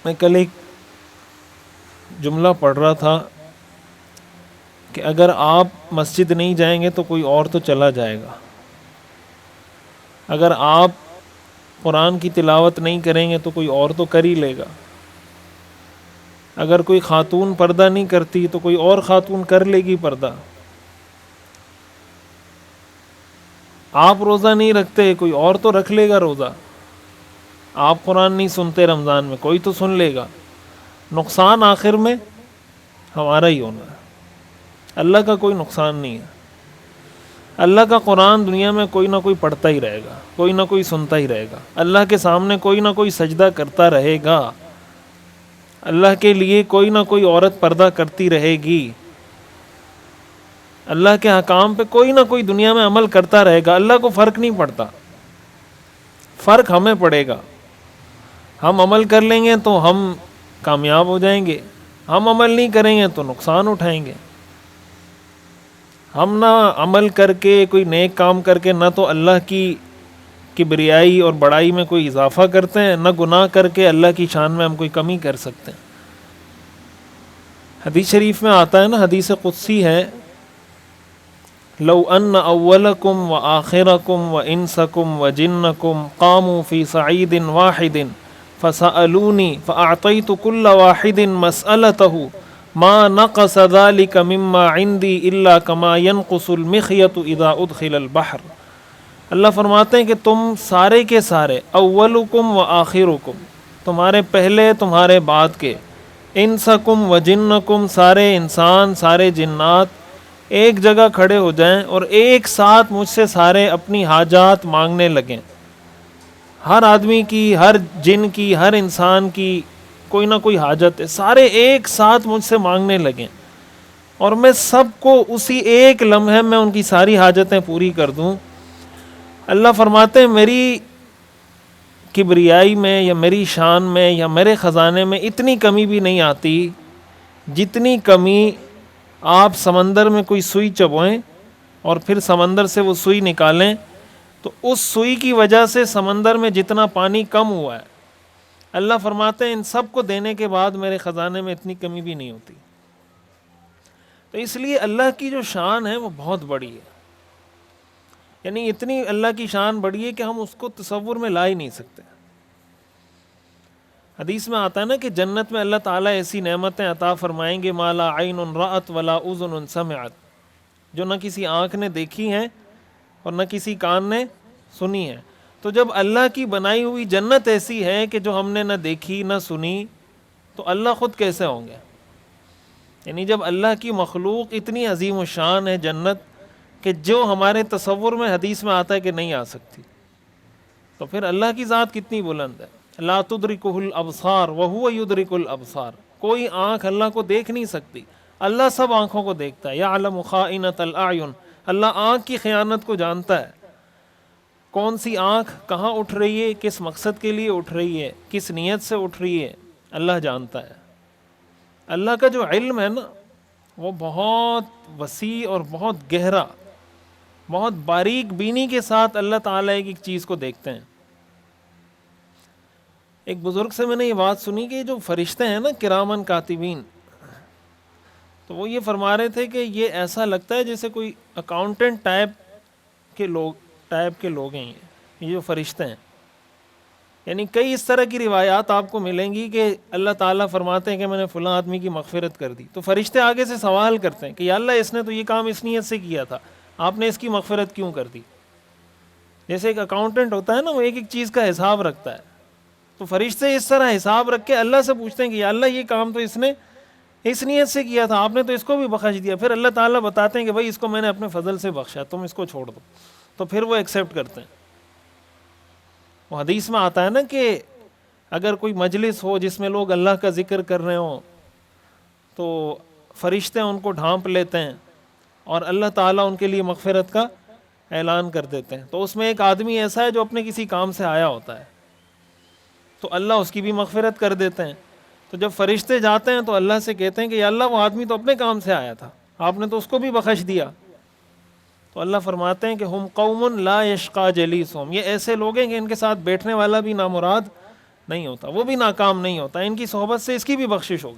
میں کل ایک جملہ پڑھ رہا تھا کہ اگر آپ مسجد نہیں جائیں گے تو کوئی اور تو چلا جائے گا، اگر آپ قرآن کی تلاوت نہیں کریں گے تو کوئی اور تو کر ہی لے گا، اگر کوئی خاتون پردہ نہیں کرتی تو کوئی اور خاتون کر لے گی پردہ، آپ روزہ نہیں رکھتے کوئی اور تو رکھ لے گا روزہ، آپ قرآن نہیں سنتے رمضان میں کوئی تو سن لے گا، نقصان آخر میں ہمارا ہی ہونا ہے، اللہ کا کوئی نقصان نہیں ہے۔ اللہ کا قرآن دنیا میں کوئی نہ کوئی پڑھتا ہی رہے گا، کوئی نہ کوئی سنتا ہی رہے گا، اللہ کے سامنے کوئی نہ کوئی سجدہ کرتا رہے گا، اللہ کے لیے کوئی نہ کوئی عورت پردہ کرتی رہے گی، اللہ کے احکام پہ کوئی نہ کوئی دنیا میں عمل کرتا رہے گا۔ اللہ کو فرق نہیں پڑتا، فرق ہمیں پڑے گا۔ ہم عمل کر لیں گے تو ہم کامیاب ہو جائیں گے، ہم عمل نہیں کریں گے تو نقصان اٹھائیں گے۔ ہم نہ عمل کر کے کوئی نیک کام کر کے نہ تو اللہ کی کبریائی اور بڑائی میں کوئی اضافہ کرتے ہیں، نہ گناہ کر کے اللہ کی شان میں ہم کوئی کمی کر سکتے ہیں۔ حدیث شریف میں آتا ہے نا، حدیث قدسی ہے، لو ان اولکم وآخرکم وانسکم وجنکم قاموا فی صعید واحد فسألونی فأعطیت کل واحد مسألته ما نقص ذلك مما عندي الا كما ينقص المخيط اذا ادخل البحر۔ اللہ فرماتے ہیں کہ تم سارے کے سارے، اولکم و آخرکم، تمہارے پہلے تمہارے بعد کے، انسکم و جنکم، سارے انسان سارے جنات ایک جگہ کھڑے ہو جائیں اور ایک ساتھ مجھ سے سارے اپنی حاجات مانگنے لگیں، ہر آدمی کی، ہر جن کی، ہر انسان کی کوئی نہ کوئی حاجت ہے، سارے ایک ساتھ مجھ سے مانگنے لگیں اور میں سب کو اسی ایک لمحے میں ان کی ساری حاجتیں پوری کر دوں۔ اللہ فرماتے ہیں میری کبریائی میں یا میری شان میں یا میرے خزانے میں اتنی کمی بھی نہیں آتی جتنی کمی آپ سمندر میں کوئی سوئی چبوئیں اور پھر سمندر سے وہ سوئی نکالیں تو اس سوئی کی وجہ سے سمندر میں جتنا پانی کم ہوا ہے، اللہ فرماتے ہیں ان سب کو دینے کے بعد میرے خزانے میں اتنی کمی بھی نہیں ہوتی۔ تو اس لیے اللہ کی جو شان ہے وہ بہت بڑی ہے، یعنی اتنی اللہ کی شان بڑی ہے کہ ہم اس کو تصور میں لا ہی نہیں سکتے۔ حدیث میں آتا ہے نا کہ جنت میں اللہ تعالیٰ ایسی نعمتیں عطا فرمائیں گے ما لا عین رأت ولا اذن سمعت، جو نہ کسی آنکھ نے دیکھی ہیں اور نہ کسی کان نے سنی ہے۔ تو جب اللہ کی بنائی ہوئی جنت ایسی ہے کہ جو ہم نے نہ دیکھی نہ سنی تو اللہ خود کیسے ہوں گے؟ یعنی جب اللہ کی مخلوق اتنی عظیم الشان ہے جنت کہ جو ہمارے تصور میں حدیث میں آتا ہے کہ نہیں آ سکتی، تو پھر اللہ کی ذات کتنی بلند ہے۔ لا تدرکہ الابصار وہو یدرک الابصار، کوئی آنکھ اللہ کو دیکھ نہیں سکتی، اللہ سب آنکھوں کو دیکھتا ہے۔ یعلم خائنۃ الاعین، اللہ آنکھ کی خیانت کو جانتا ہے، کون سی آنکھ کہاں اٹھ رہی ہے، کس مقصد کے لیے اٹھ رہی ہے، کس نیت سے اٹھ رہی ہے، اللہ جانتا ہے۔ اللہ کا جو علم ہے نا وہ بہت وسیع اور بہت گہرا، بہت باریک بینی کے ساتھ اللہ تعالیٰ ایک چیز کو دیکھتے ہیں۔ ایک بزرگ سے میں نے یہ بات سنی کہ جو فرشتے ہیں نا کرامن کاتبین، تو وہ یہ فرما رہے تھے کہ یہ ایسا لگتا ہے جیسے کوئی اکاؤنٹنٹ ٹائپ کے لوگ ہیں یہ جو فرشتے ہیں۔ یعنی کئی اس طرح کی روایات آپ کو ملیں گی کہ اللہ تعالیٰ فرماتے ہیں کہ میں نے فلاں آدمی کی مغفرت کر دی، تو فرشتے آگے سے سوال کرتے ہیں کہ یا اللہ اس نے تو یہ کام اس نیت سے کیا تھا، آپ نے اس کی مغفرت کیوں کر دی؟ جیسے ایک اکاؤنٹنٹ ہوتا ہے نا، وہ ایک ایک چیز کا حساب رکھتا ہے، تو فرشتے اس طرح حساب رکھ کے اللہ سے پوچھتے ہیں کہ یا اللہ یہ کام تو اس نے اس نیت سے کیا تھا، آپ نے تو اس کو بھی بخش دیا۔ پھر اللہ تعالیٰ بتاتے ہیں کہ بھائی اس کو میں نے اپنے فضل سے بخشا، تم اس کو چھوڑ دو، تو پھر وہ ایکسیپٹ کرتے ہیں۔ وہ حدیث میں آتا ہے نا کہ اگر کوئی مجلس ہو جس میں لوگ اللہ کا ذکر کر رہے ہوں تو فرشتے ان کو ڈھانپ لیتے ہیں اور اللہ تعالیٰ ان کے لیے مغفرت کا اعلان کر دیتے ہیں۔ تو اس میں ایک آدمی ایسا ہے جو اپنے کسی کام سے آیا ہوتا ہے، تو اللہ اس کی بھی مغفرت کر دیتے ہیں۔ تو جب فرشتے جاتے ہیں تو اللہ سے کہتے ہیں کہ یا اللہ وہ آدمی تو اپنے کام سے آیا تھا، آپ نے تو اس کو بھی بخش دیا۔ تو اللہ فرماتے ہیں کہ ہم قوم لا یشقى جلیسہم، یہ ایسے لوگ ہیں کہ ان کے ساتھ بیٹھنے والا بھی نامراد نہیں ہوتا، وہ بھی ناکام نہیں ہوتا، ان کی صحبت سے اس کی بھی بخشش ہوگی.